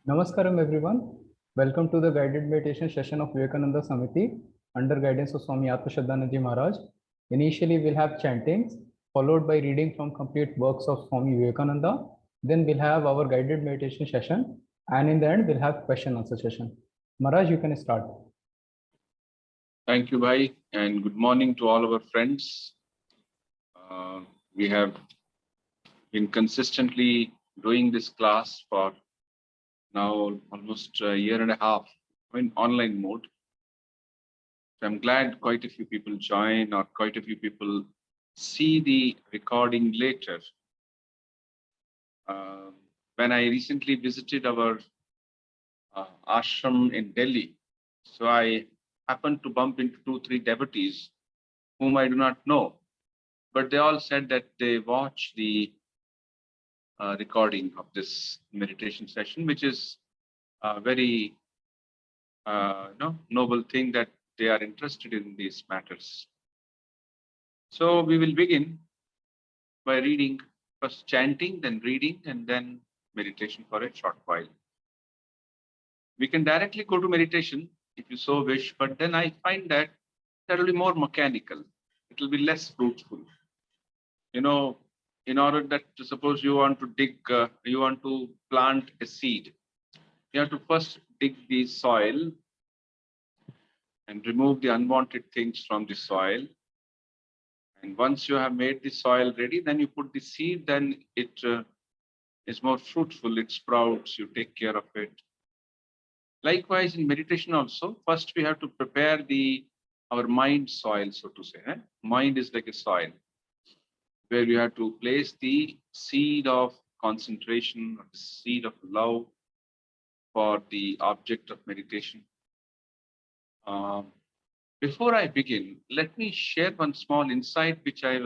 Namaskaram everyone. Welcome to the guided meditation session of Vivekananda Samiti under guidance of Swami Atmashraddhananda Maharaj. Initially, we'll have chantings followed by reading from complete works of Swami Vivekananda. Then we'll have our guided meditation session, and in the end, we'll have question answer session. Maharaj, you can start. Thank you, Bhai, and good morning to all our friends. We have been consistently doing this class for now almost a year and a half in online mode. So I'm glad quite a few people join or quite a few people see the recording later. When I recently visited our ashram in Delhi, so I happened to bump into 2-3 devotees whom I do not know, but they all said that they watch the recording of this meditation session, which is a very noble thing that they are interested in these matters. So we will begin by reading, first chanting, then reading, and then meditation for a short while. We can directly go to meditation if you so wish, but then I find that that will be more mechanical. It will be less fruitful. You know, in order that, suppose you want to dig, you want to plant a seed, you have to first dig the soil and remove the unwanted things from the soil. And once you have made the soil ready, then you put the seed, then it is more fruitful, it sprouts, you take care of it. Likewise, in meditation also, first we have to prepare our mind soil, so to say. Mind is like a soil, where you have to place the seed of concentration, or the seed of love for the object of meditation. Before I begin, let me share one small insight which I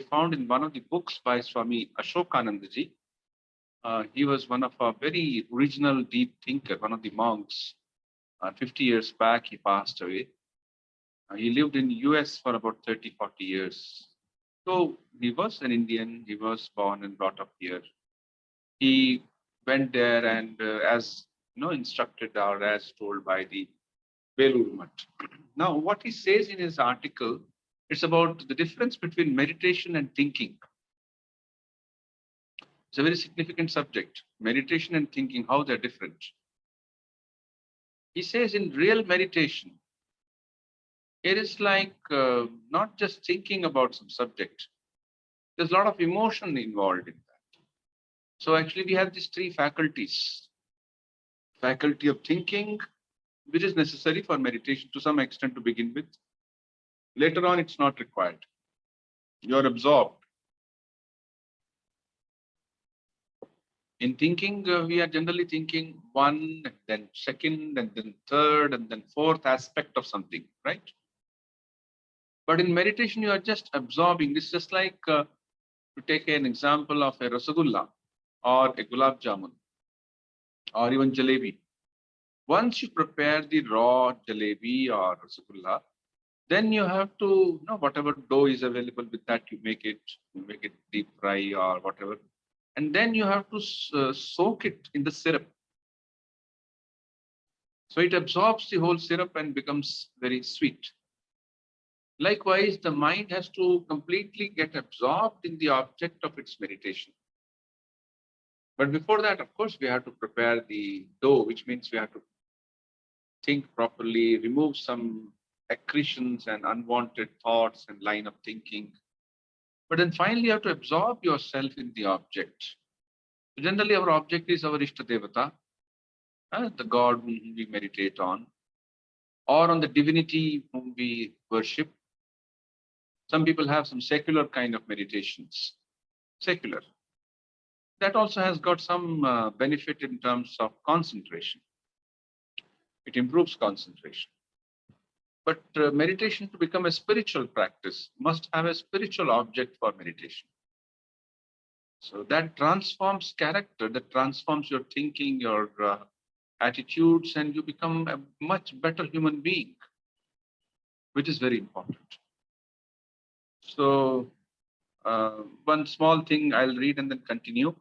found in one of the books by Swami Atmashraddhananda ji. He was one of a very original deep thinker, one of the monks. 50 years back, he passed away. He lived in US for about 30-40 years. So he was an Indian, he was born and brought up here. He went there and as instructed or as told by the Belur Math. Now, what he says in his article, it's about the difference between meditation and thinking. It's a very significant subject. Meditation and thinking, how they're different. He says in real meditation, it is like not just thinking about some subject. There's a lot of emotion involved in that. So actually we have these 3 faculties. Faculty of thinking, which is necessary for meditation to some extent to begin with. Later on, it's not required. You're absorbed. In thinking, we are generally thinking one, and then second, and then third, and then fourth aspect of something, right? But in meditation, you are just absorbing. It's just like to take an example of a rasagulla or a gulab jamun or even jalebi. Once you prepare the raw jalebi or rasagulla, then you have to, whatever dough is available with that, you make it deep fry or whatever. And then you have to soak it in the syrup. So it absorbs the whole syrup and becomes very sweet. Likewise, the mind has to completely get absorbed in the object of its meditation. But before that, of course, we have to prepare the dough, which means we have to think properly, remove some accretions and unwanted thoughts and line of thinking. But then finally, you have to absorb yourself in the object. So generally, our object is our Ishta Devata, the God whom we meditate on, or on the divinity whom we worship. Some people have some secular kind of meditations. Secular. That also has got some benefit in terms of concentration. It improves concentration. But meditation, to become a spiritual practice, must have a spiritual object for meditation. So that transforms character, that transforms your thinking, your attitudes, and you become a much better human being, which is very important. So one small thing I'll read and then continue.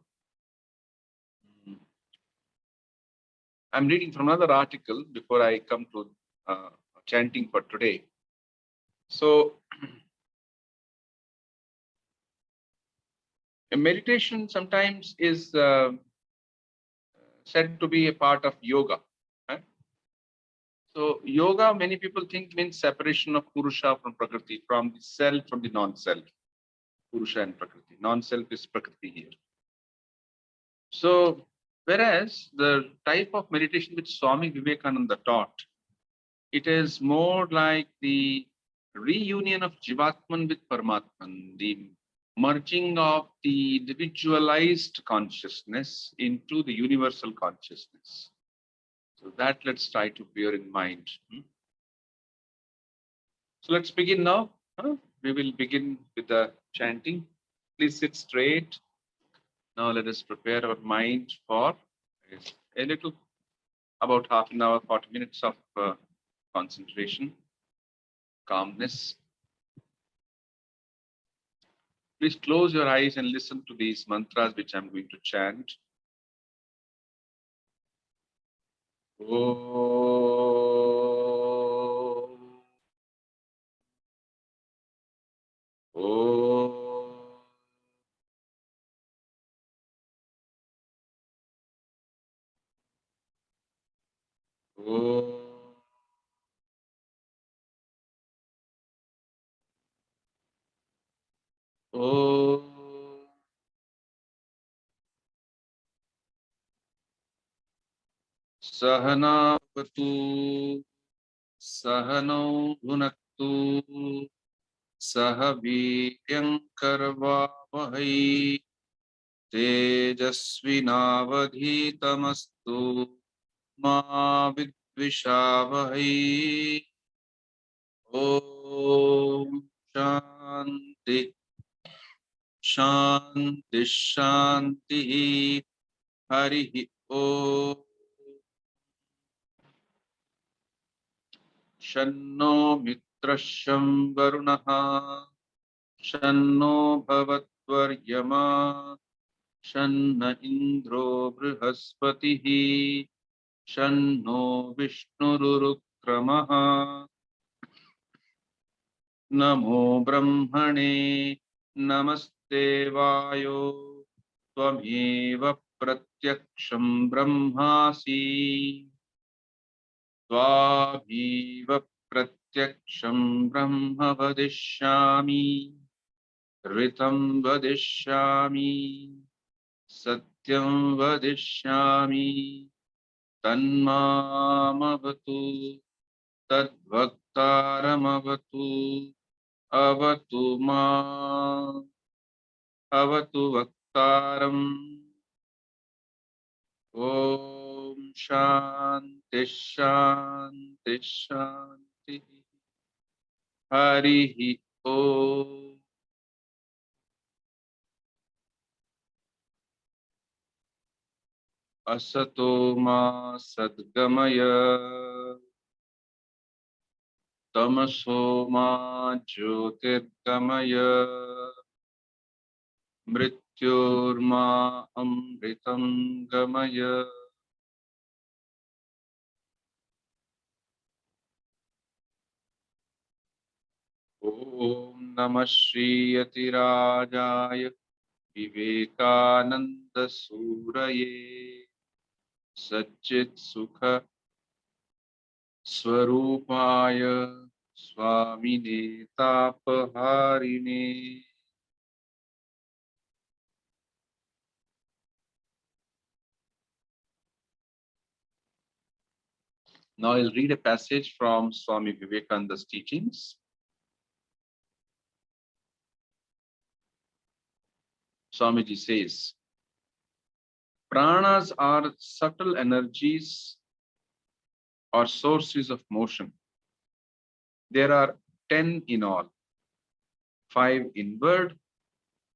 I'm reading from another article before I come to chanting for today. So, a meditation sometimes is said to be a part of yoga. Right? So, yoga, many people think means separation of Purusha from Prakriti, from the self, from the non-self. Purusha and Prakriti. Non-self is Prakriti here. So, whereas the type of meditation which Swami Vivekananda taught, it is more like the reunion of Jivatman with Paramatman, the merging of the individualized consciousness into the universal consciousness. So that let's try to bear in mind. So let's begin now. We will begin with the chanting. Please sit straight. Now let us prepare our mind for a little, about half an hour, 40 minutes of concentration, calmness. Please close your eyes and listen to these mantras which I'm going to chant. Om. Om. Om. Om. Sahana Vatu, Sahano Bhunaktu, Sahabhyam Karvavahai, Tejasvinavadhitamastu, Ma Vidvishavahai. Om Shanti Shanti Shanti Hari Om Shanno Mitrasham Varunaha Shanno Bhavatvaryama Shanna Indro Brihaspatihi Shanno Vishnurukramaha Namo Brahmane Namaste Vayo Tvameva Pratyaksham Brahmasi Tvameva Pratyaksham Brahma Vadishyami Ritam Vadishyami Satyam Vadishyami Tanmamavatu Tadbhaktaramavatu Avatu ma, avatu vaktaram. Om Shanti Shanti Shanti. Harihi Om. Asato ma sadgamaya. Tamaso ma jyotirgamaya. Mrityorma amritam gamaya. Om Namah Shri Yatirajaya Vivekananda Suraye Satchit Sukha Swarupaya Swamine Tapaharine. Now I'll read a passage from Swami Vivekananda's teachings. Swamiji says, pranas are subtle energies or sources of motion. There are 10 in all, 5 inward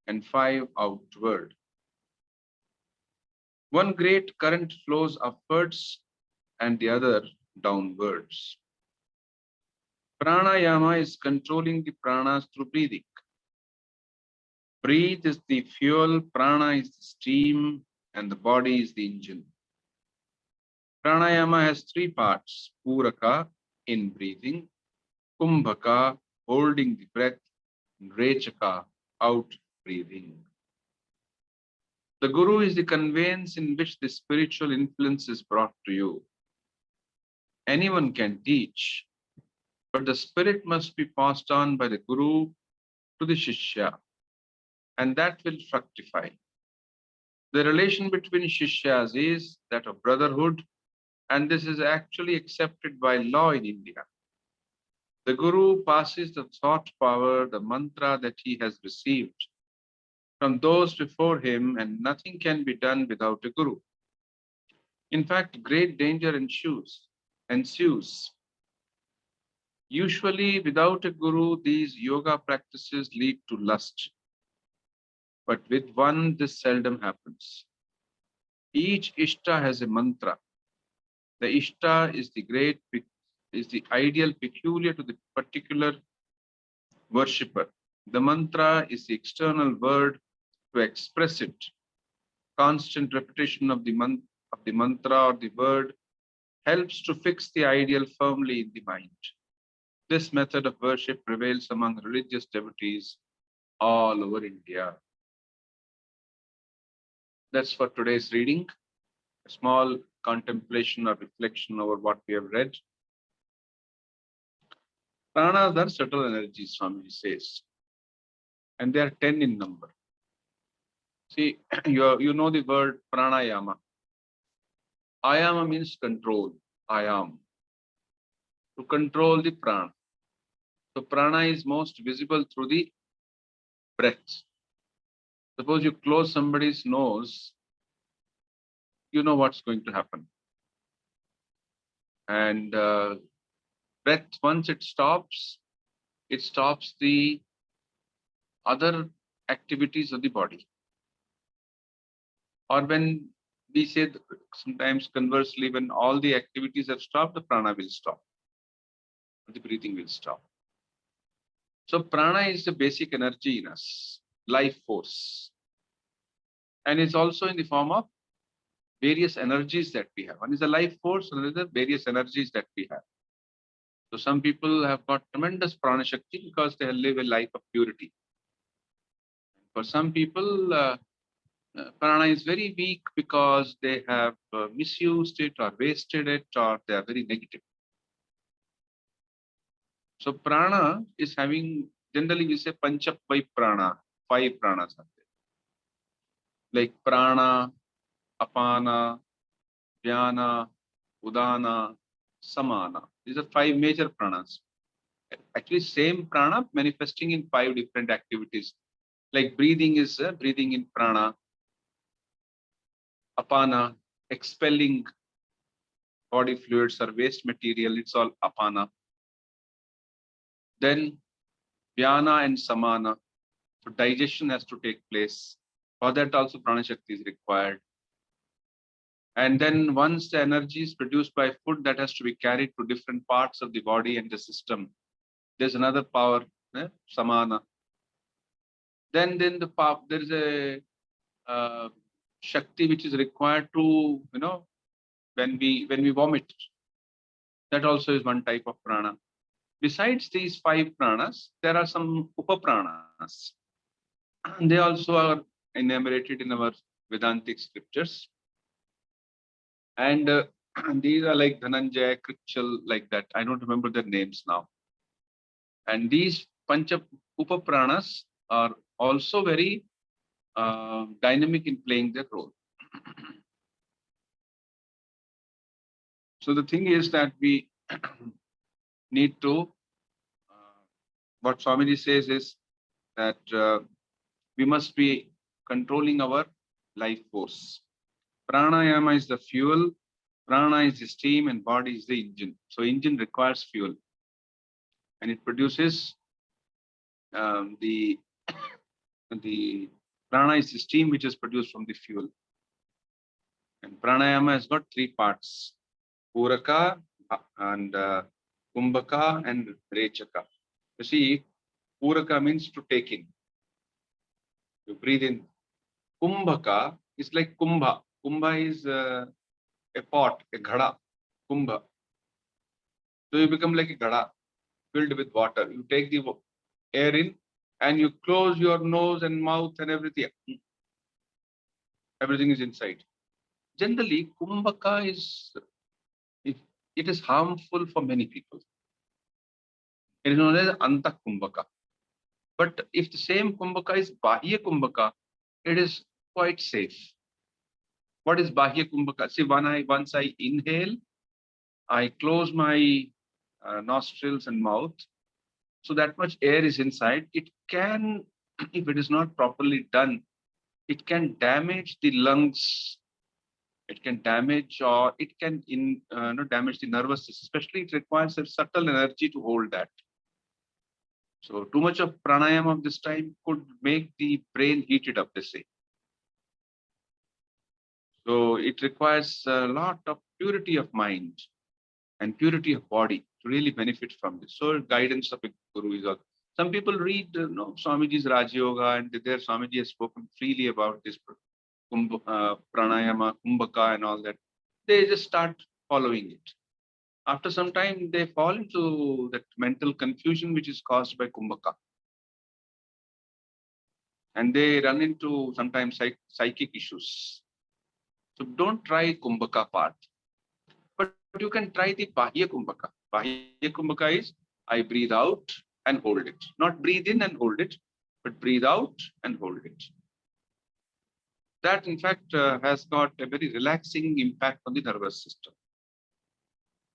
and 5 outward. One great current flows upwards and the other downwards. Pranayama is controlling the pranas through breathing. Breathe is the fuel, prana is the steam, and the body is the engine. Pranayama has three parts: Puraka, in breathing; Kumbhaka, holding the breath; and Rechaka, out breathing. The Guru is the conveyance in which the spiritual influence is brought to you. Anyone can teach, but the spirit must be passed on by the Guru to the Shishya, and that will fructify. The relation between Shishyas is that of brotherhood, and this is actually accepted by law in India. The Guru passes the thought power, the mantra that he has received from those before him, and nothing can be done without a Guru. In fact, great danger ensues. Usually, without a Guru, these yoga practices lead to lust. But with one, this seldom happens. Each Ishta has a mantra. The Ishta is the ideal peculiar to the particular worshipper. The mantra is the external word to express it. Constant repetition of the mantra or the word helps to fix the ideal firmly in the mind. This method of worship prevails among religious devotees all over India. That's for today's reading. A small contemplation or reflection over what we have read. Pranas are subtle energies, Swami says, and they are 10 in number. See, you know the word pranayama. Ayama means control. Ayam. To control the prana. So prana is most visible through the breath. Suppose you close somebody's nose, you know what's going to happen. And breath, once it stops the other activities of the body. Or when we say, sometimes conversely, when all the activities have stopped, the prana will stop. The breathing will stop. So prana is the basic energy in us, life force. And it's also in the form of various energies that we have. One is the life force, and another various energies that we have. So some people have got tremendous prana shakti because they live a life of purity. For some people, prana is very weak because they have misused it or wasted it, or they are very negative. So prana is having, generally we say panchapvai prana, 5 pranas are there. Like prana, apana, vyana, udana, samana. These are 5 major pranas. Actually, same prana manifesting in 5 different activities. Like breathing is breathing in prana, apana, expelling body fluids or waste material, it's all apana. Then vyana and samana. So digestion has to take place. For that also prana shakti is required. And then once the energy is produced by food, that has to be carried to different parts of the body and the system. There's another power, samana. Then there is a shakti which is required to, when we vomit. That also is one type of prana. Besides these 5 pranas, there are some upapranas. They also are enumerated in our Vedantic scriptures. And these are like Dhananjaya, Krichal, like that. I don't remember their names now. And these Pancha Upapranas are also very dynamic in playing their role. So the thing is that we need to, what Swamiji says is that we must be controlling our life force. Pranayama is the fuel, prana is the steam, and body is the engine. So engine requires fuel. And it produces the prana is the steam which is produced from the fuel. And pranayama has got 3 parts: Puraka and Kumbhaka and Rechaka. You see, Puraka means to take in. You breathe in. Kumbhaka is like Kumbha. Kumbha is a pot, a ghada, kumbha. So you become like a ghada filled with water. You take the air in and you close your nose and mouth and everything. Everything is inside. Generally, kumbhaka it, it is harmful for many people. It is known as anta kumbhaka. But if the same kumbhaka is bahya kumbhaka, it is quite safe. What is bahya kumbhaka? See, once I inhale, I close my nostrils and mouth, so that much air is inside. It can, if it is not properly done, it can damage the lungs. It can damage, or it can damage the nervous system. Especially, it requires a subtle energy to hold that. So, too much of pranayama of this time could make the brain heated up, they say. So, it requires a lot of purity of mind and purity of body to really benefit from this. So, guidance of a guru is also. Some people read, Swamiji's Raj Yoga, and there Swamiji has spoken freely about this pranayama, kumbhaka, and all that. They just start following it. After some time, they fall into that mental confusion which is caused by kumbhaka. And they run into sometimes psychic issues. So don't try kumbhaka part. But you can try the bahya kumbhaka. Bahya kumbhaka is I breathe out and hold it. Not breathe in and hold it, but breathe out and hold it. That, in fact, has got a very relaxing impact on the nervous system.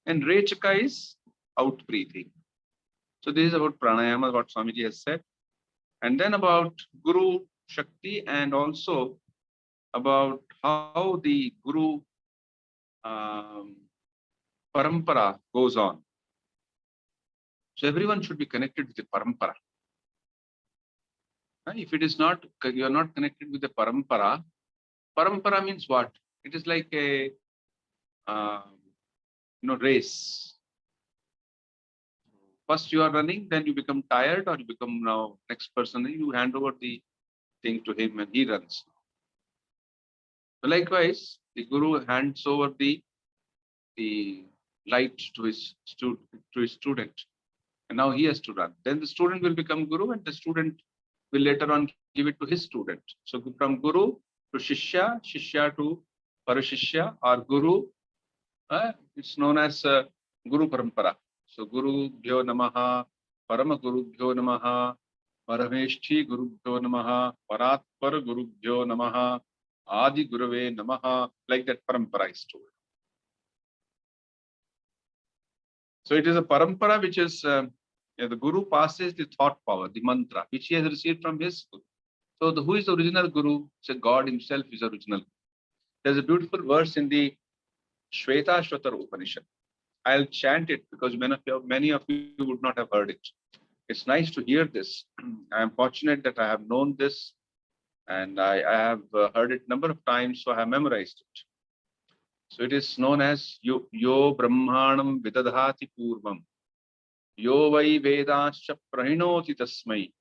And Rechaka is out breathing. So this is about pranayama, what Swamiji has said. And then about Guru Shakti, and also about how the Guru parampara goes on. So everyone should be connected with the parampara. If it is not, you are not connected with the parampara. Parampara means what? It is like a race. First you are running, then you become tired, or you become now next person. You hand over the thing to him, and he runs. So likewise, the Guru hands over the light to his student, and now he has to run. Then the student will become Guru, and the student will later on give it to his student. So from Guru to Shishya, Shishya to Parashishya, or Guru, it's known as Guru Parampara. So Guru Bhyo Namaha, Parama Guru Bhyo Namaha, Parameshthi Guru Bhyo Namaha, Paratpar Guru Bhyo Namaha, Adi Gurave Namaha, like that parampara is told. So it is a parampara which is, the Guru passes the thought power, the mantra, which he has received from his Guru. So who is the original Guru? So God himself is original. There's a beautiful verse in the Shvetashvatar Upanishad. I'll chant it because many of you would not have heard it. It's nice to hear this. I am fortunate that I have known this, and I have heard it a number of times, so I have memorized it. So it is known as Yo Brahmanam Vidadhati Purvam, Yo Vai Vedascha Prahinoti Tasmai,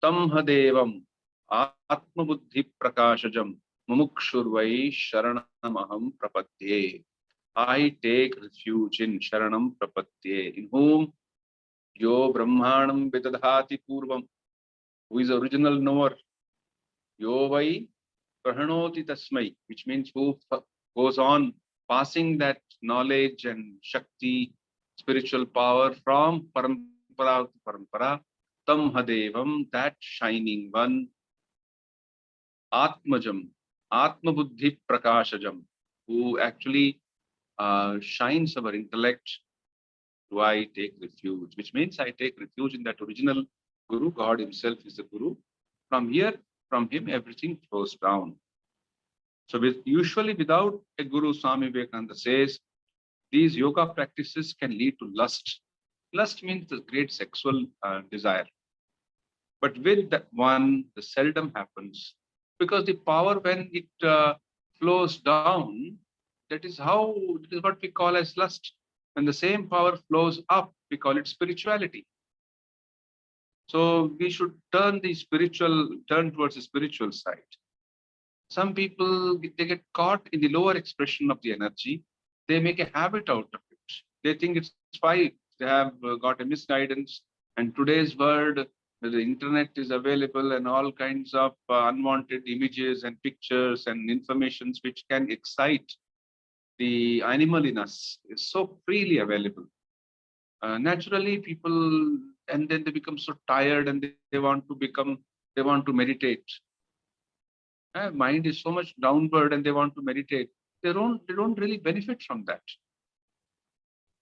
Tam Hadevam Atma Buddhi Prakashajam, Mumukshurvai Sharanamaham Prapadye. I take refuge in Sharanam Prapadye, in whom Yo Brahmanam Vidadhati Purvam, who is the original knower, Yo Vai Prahanoti Tasmai, which means who goes on passing that knowledge and Shakti, spiritual power from Parampara to Parampara, Tam Hadevam, that shining one, Atmajam, Atma Buddhi Prakashajam, who actually shines our intellect. Do I take refuge? Which means I take refuge in that original Guru. God himself is the Guru. From here, from him, everything flows down. So usually without a Guru, Swami Vivekananda says, these yoga practices can lead to lust. Lust means the great sexual desire. But with that one, the seldom happens, because the power, when it flows down, that is what we call as lust. When the same power flows up, we call it spirituality. So we should turn towards the spiritual side. Some people, they get caught in the lower expression of the energy. They make a habit out of it. They think it's fine. They have got a misguidance. And today's world, the internet is available and all kinds of unwanted images and pictures and informations which can excite the animal in us is so freely available. Naturally, people, and then they become so tired and they want to meditate. Mind is so much downward and they want to meditate. They don't really benefit from that.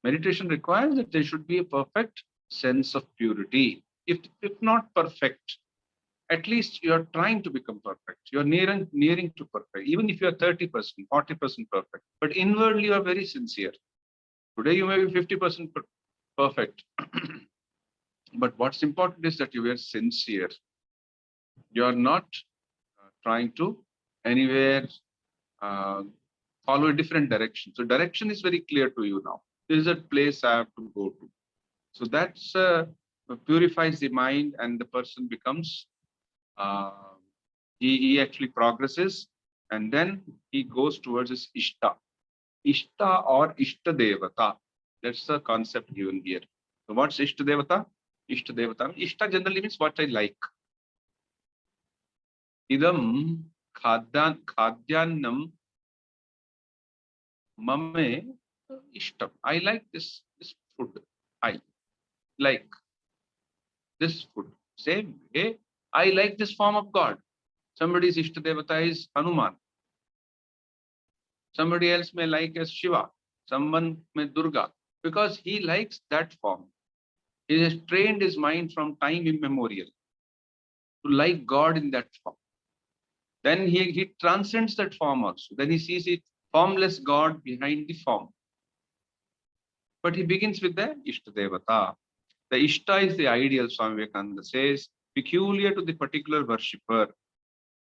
Meditation requires that there should be a perfect sense of purity. If not perfect, at least you are trying to become perfect. You are nearing to perfect. Even if you are 30%, 40% perfect, but inwardly you are very sincere. Today you may be 50% perfect, but what's important is that you are sincere. You are not trying to anywhere follow a different direction. So direction is very clear to you now. This is a place I have to go to. So that's purifies the mind, and the person becomes he actually progresses, and then he goes towards his ishta. Ishta or ishta devata. That's the concept given here. So what's ishta devata? Ishta devata. Ishta generally means what I like. Idam khadyannam mame ishtam. I like this food. I like this food. Same way, I like this form of God. Somebody's ishta devata is Hanuman. Somebody else may like as Shiva. Someone may Durga, because he likes that form. He has trained his mind from time immemorial to like God in that form. Then he transcends that form also. Then he sees it formless God behind the form. But he begins with the Ishta Devata. The Ishta is the ideal, Swami Vivekananda says, peculiar to the particular worshipper.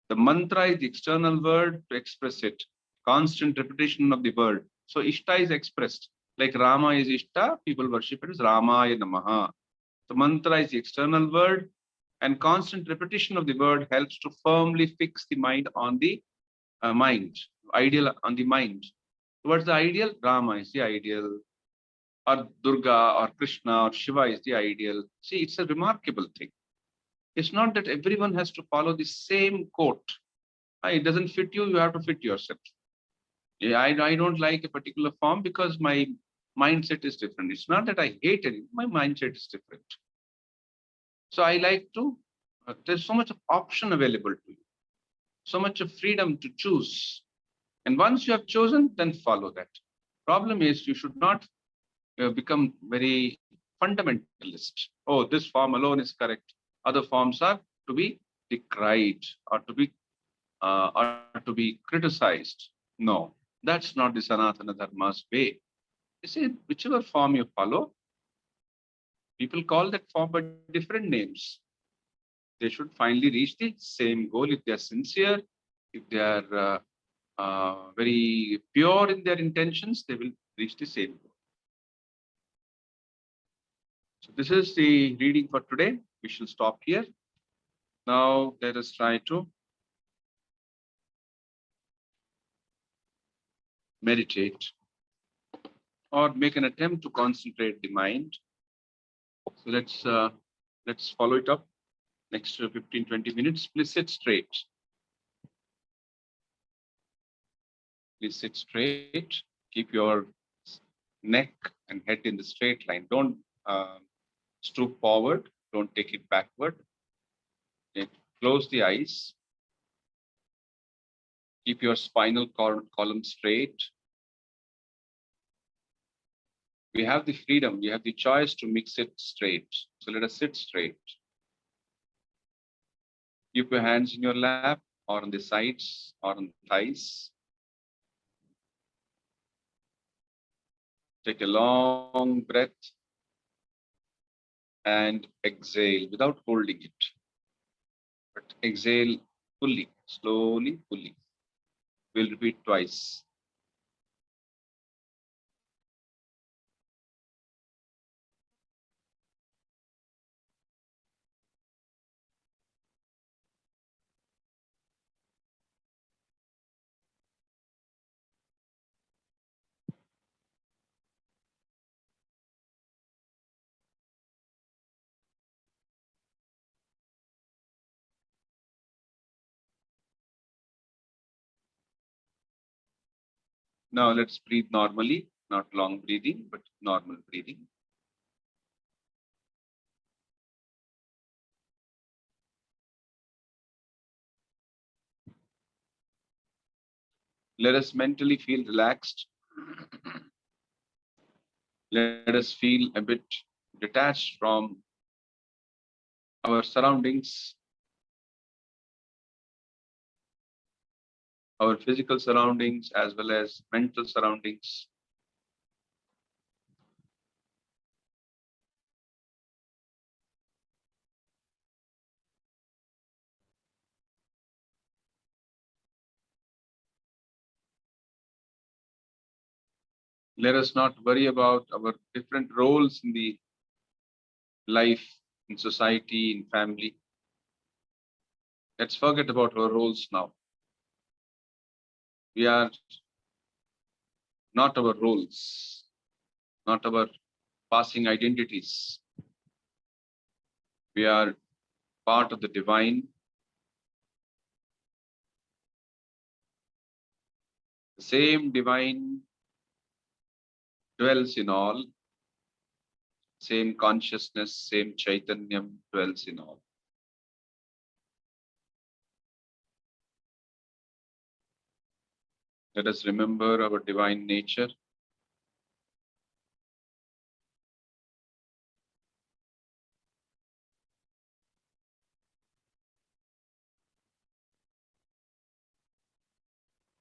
The mantra is the external word to express it. Constant repetition of the word. So Ishta is expressed. Like Rama is Ishta, people worship it as Ramaya Namaha. The mantra is the external word, and constant repetition of the word helps to firmly fix the mind on the mind, ideal on the mind. What's the ideal? Rama is the ideal, or Durga, or Krishna, or Shiva is the ideal. See, it's a remarkable thing. It's not that everyone has to follow the same quote. It doesn't fit you, you have to fit yourself. Yeah, I don't like a particular form because my mindset is different. It's not that I hate it, my mindset is different. So I like to, there's so much of option available to you, so much of freedom to choose. And once you have chosen, then follow that. Problem is, you should not become very fundamentalist. Oh, this form alone is correct. Other forms are to be decried or to be criticized. No, that's not the Sanatana Dharma's way. You see, whichever form you follow, people call that form by different names. They should finally reach the same goal if they are sincere, if they are very pure in their intentions, they will reach the same goal. So this is the reading for today. We shall stop here. Now let us try to meditate or make an attempt to concentrate the mind. So let's follow it up. Next 15-20 minutes, please sit straight. Please sit straight. Keep your neck and head in the straight line. Don't stoop forward. Don't take it backward. Okay. Close the eyes. Keep your spinal column straight. We have the freedom, we have the choice to mix it straight. So let us sit straight. Keep your hands in your lap or on the sides or on the thighs. Take a long breath and exhale without holding it. But exhale fully, slowly, fully. We'll repeat twice. Now let's breathe normally, not long breathing, but normal breathing. Let us mentally feel relaxed. Let us feel a bit detached from our surroundings, our physical surroundings as well as mental surroundings. Let us not worry about our different roles in the life, in society, in family. Let's forget about our roles now. We are not our roles, not our passing identities. We are part of the divine. The same divine dwells in all. Same consciousness, same Chaitanyam dwells in all. Let us remember our divine nature.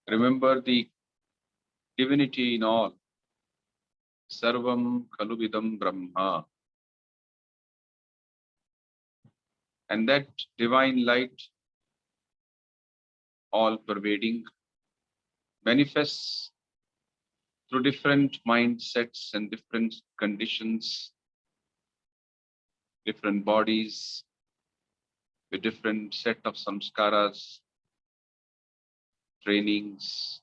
Remember the divinity in all. Sarvam Khaluvidam Brahma. And that divine light, all pervading, manifests through different mindsets and different conditions, different bodies, with different set of samskaras, trainings,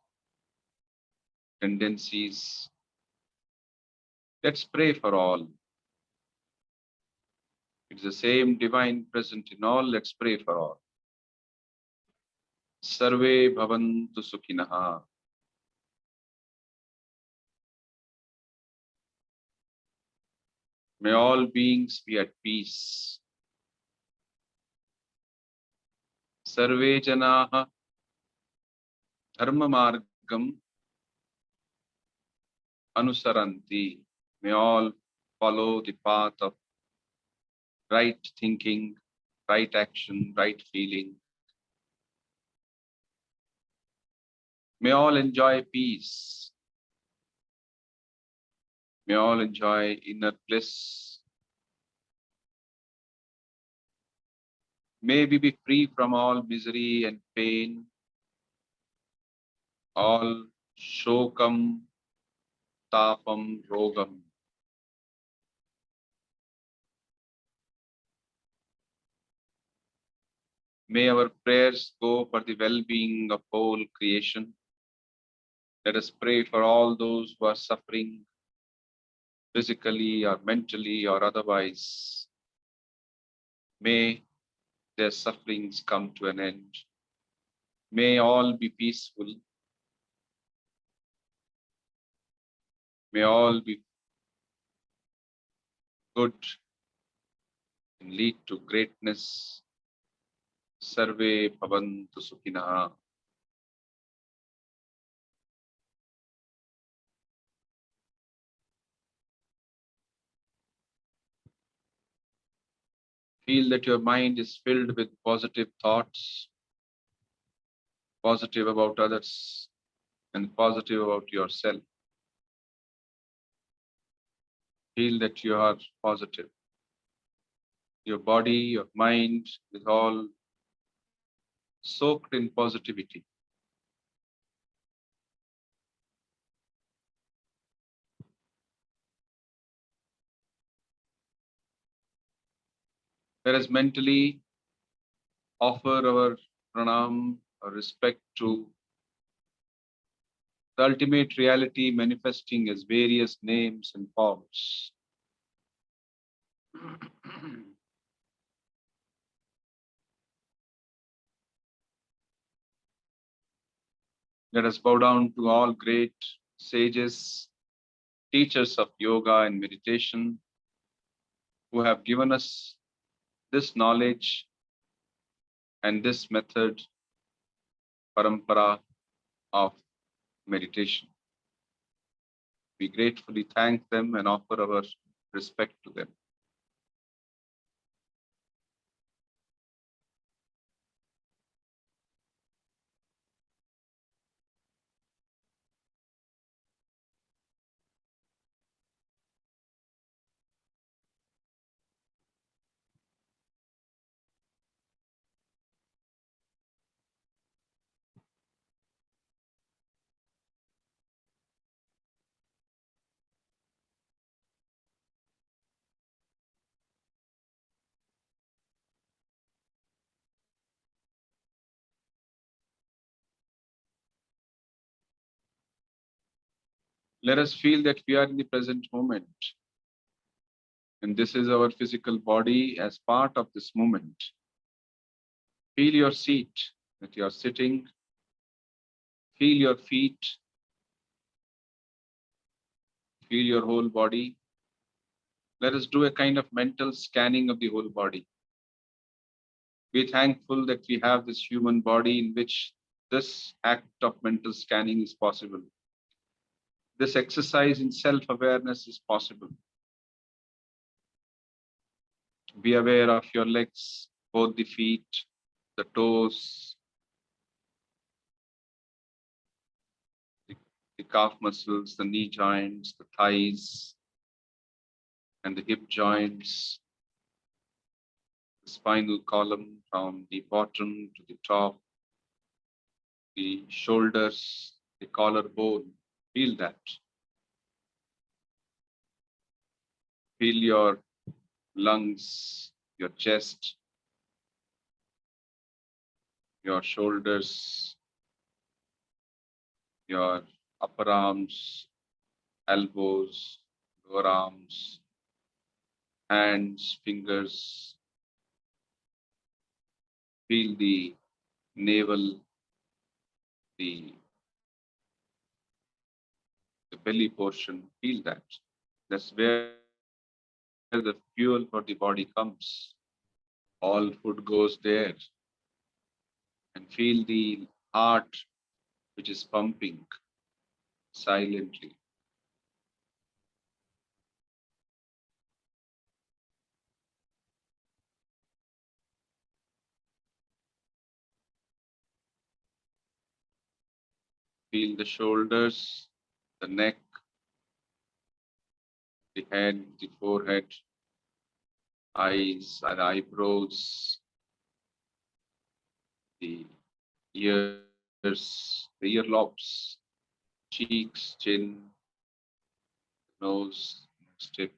tendencies. Let's pray for all. It's the same divine present in all. Let's pray for all. Sarve bhavantu sukhinaha. May all beings be at peace. Sarve janaha dharma margam anusaranti. May all follow the path of right thinking, right action, right feeling. May all enjoy peace. May all enjoy inner bliss. May we be free from all misery and pain, all shokam, tapam, rogam. May our prayers go for the well-being of whole creation. Let us pray for all those who are suffering physically or mentally or otherwise. May their sufferings come to an end. May all be peaceful. May all be good and lead to greatness. Sarve bhavantu sukhinaha. Feel that your mind is filled with positive thoughts, positive about others, and positive about yourself. Feel that you are positive. Your body, your mind is all soaked in positivity. Let us mentally offer our pranam, our respect to the ultimate reality manifesting as various names and forms. Let us bow down to all great sages, teachers of yoga and meditation, who have given us this knowledge and this method, parampara of meditation. We gratefully thank them and offer our respect to them. Let us feel that we are in the present moment. And this is our physical body as part of this moment. Feel your seat that you are sitting. Feel your feet. Feel your whole body. Let us do a kind of mental scanning of the whole body. Be thankful that we have this human body in which this act of mental scanning is possible. This exercise in self-awareness is possible. Be aware of your legs, both the feet, the toes, the calf muscles, the knee joints, the thighs, and the hip joints, the spinal column from the bottom to the top, the shoulders, the collarbone. Feel that. Feel your lungs, your chest, your shoulders, your upper arms, elbows, lower arms, hands, fingers. Feel the navel, the belly portion. Feel that. That's where the fuel for the body comes. All food goes there. And feel the heart which is pumping silently. Feel the shoulders, the neck, the head, the forehead, eyes and eyebrows, the ears, the earlobes, cheeks, chin, nose, tip.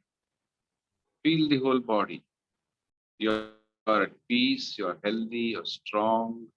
Feel the whole body. You're at peace, you're healthy, you're strong.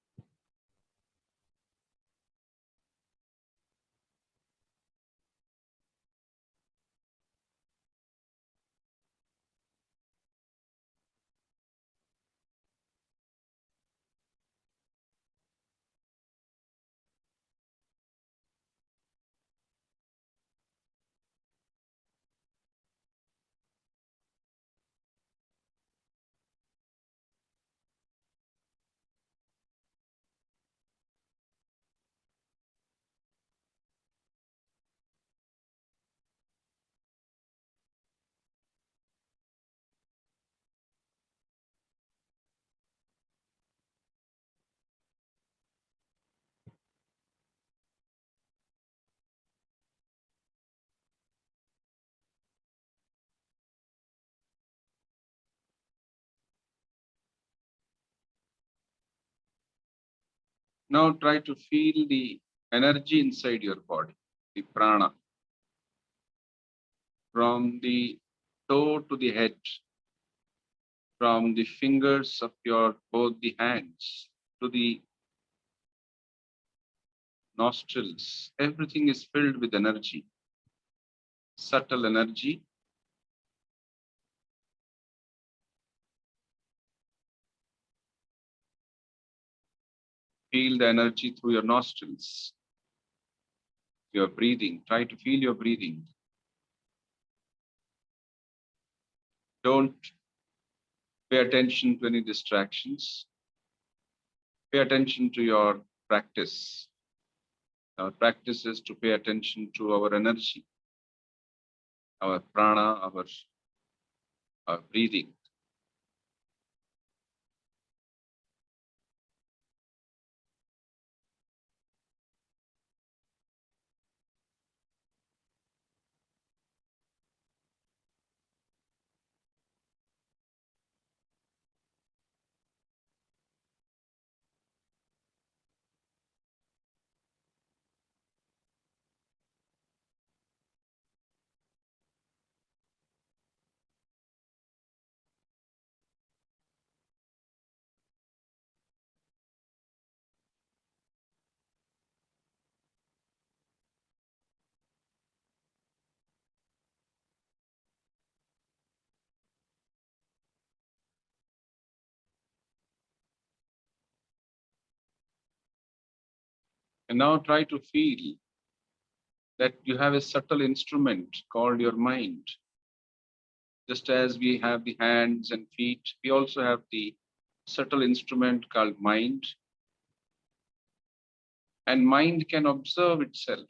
Now try to feel the energy inside your body, the prana, from the toe to the head, from the fingers of your both the hands to the nostrils. Everything is filled with energy, subtle energy. Feel the energy through your nostrils. Your breathing. Try to feel your breathing. Don't pay attention to any distractions. Pay attention to your practice. Our practice is to pay attention to our energy, our prana, our breathing. And now try to feel that you have a subtle instrument called your mind. Just as we have the hands and feet, we also have the subtle instrument called mind. And mind can observe itself.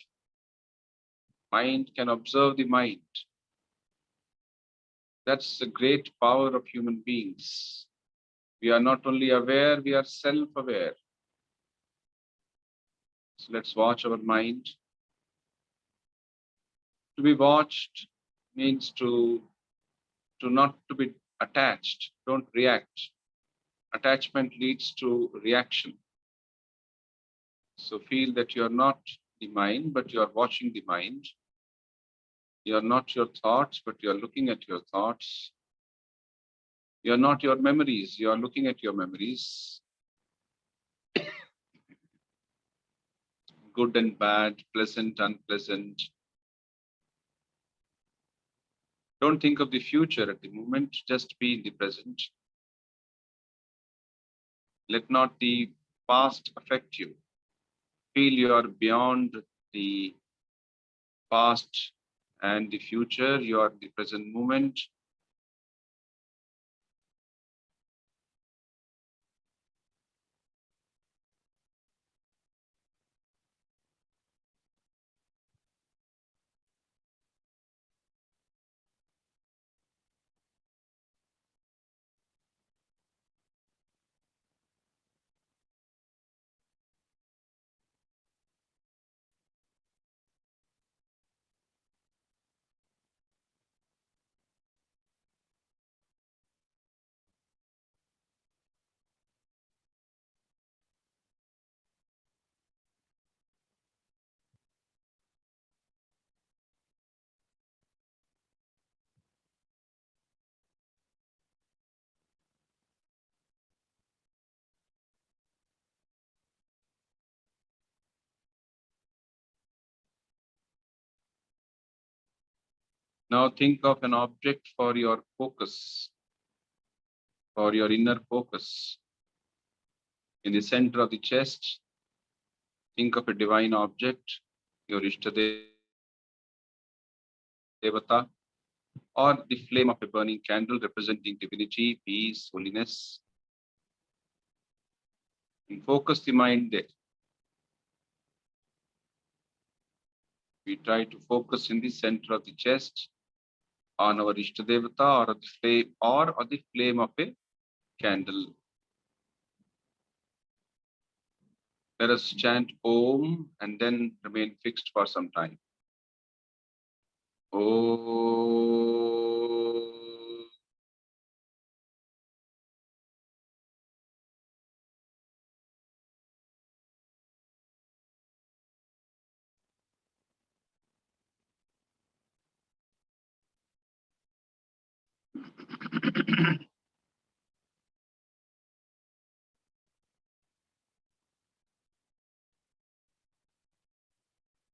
Mind can observe the mind. That's the great power of human beings. We are not only aware, we are self-aware. So let's watch our mind. To be watched means to not to be attached. Don't react. Attachment leads to reaction. So feel that you are not the mind, but you are watching the mind. You are not your thoughts, but you are looking at your thoughts. You are not your memories, you are looking at your memories. Good and bad, pleasant, unpleasant. Don't think of the future at the moment, just be in the present. Let not the past affect you. Feel you are beyond the past and the future, you are the present moment. Now think of an object for your focus, for your inner focus. In the center of the chest, think of a divine object, your Devata, or the flame of a burning candle representing divinity, peace, holiness. And focus the mind there. We try to focus in the center of the chest on our Ishtadevata or the flame of a candle. Let us chant Om and then remain fixed for some time. Om.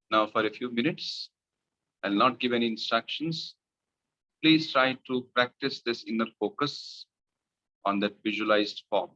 Now for a few minutes, I'll not give any instructions. Please try to practice this inner focus on that visualized form.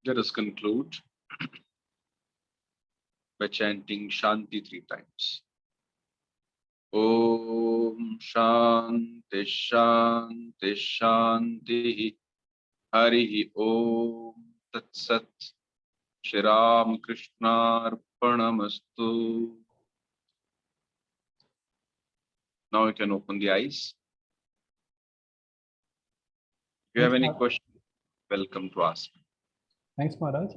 Let us conclude by chanting Shanti 3 times. Om Shanti Shanti Shanti Harihi Om Tat Sat Shri Ramakrishna Arpanamastu. Now you can open the eyes. If you have any question, welcome to ask. Thanks, Maharaj.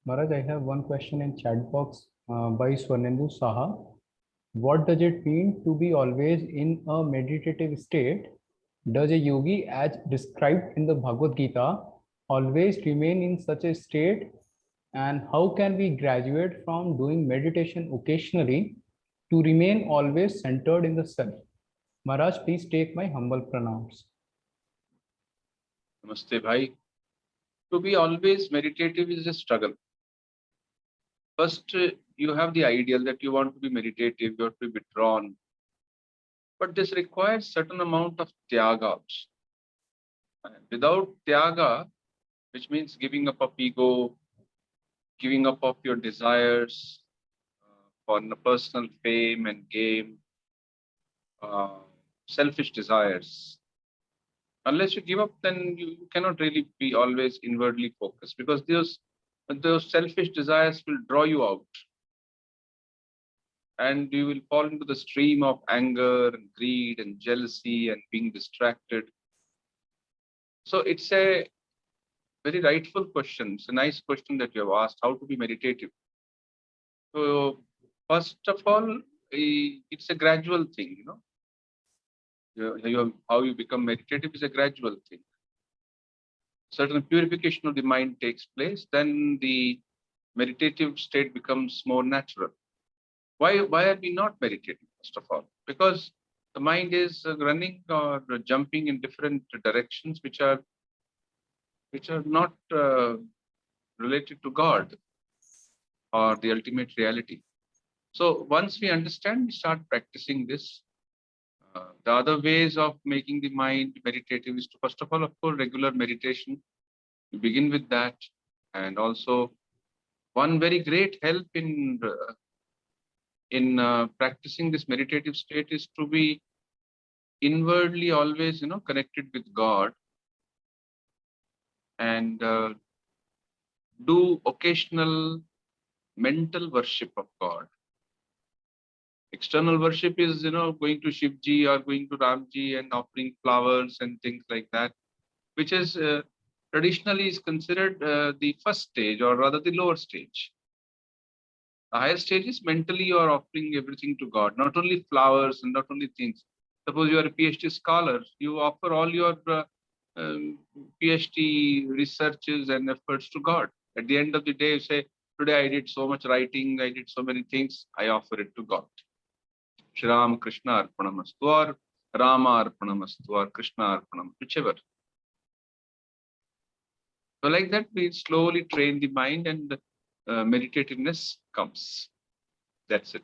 Maharaj, I have one question in chat box by Swarnendu Saha. What does it mean to be always in a meditative state? Does a yogi, as described in the Bhagavad Gita, always remain in such a state? And how can we graduate from doing meditation occasionally to remain always centered in the self? Maharaj, please take my humble pranams. Namaste, bhai. To be always meditative is a struggle. First, you have the ideal that you want to be meditative, you have to be withdrawn. But this requires certain amount of tyaga. Without tyaga, which means giving up of ego, giving up of your desires for personal fame and gain, selfish desires. Unless you give up, then you cannot really be always inwardly focused, because those selfish desires will draw you out. And you will fall into the stream of anger and greed and jealousy and being distracted. So it's a very rightful question. It's a nice question that you have asked, how to be meditative. So first of all, it's a gradual thing, how you become meditative is a gradual thing. Certain purification of the mind takes place, then the meditative state becomes more natural. Why are we not meditating, first of all? Because the mind is running or jumping in different directions which are not related to God or the ultimate reality. So once we understand, we start practicing this. The other ways of making the mind meditative is to, first of all, of course, regular meditation. You begin with that. And also, one very great help in practicing this meditative state is to be inwardly always, connected with God, and do occasional mental worship of God. External worship is, going to Shivji or going to Ramji and offering flowers and things like that, which is traditionally is considered the first stage, or rather the lower stage. The higher stage is mentally you are offering everything to God, not only flowers and not only things. Suppose you are a PhD scholar, you offer all your PhD researches and efforts to God. At the end of the day, you say, today I did so much writing, I did so many things, I offer it to God. Shri Ramakrishna Arpanamastu, or Rama Arpanamastu, or Krishna Arpanamastu, whichever. So like that, we slowly train the mind and meditativeness comes. That's it.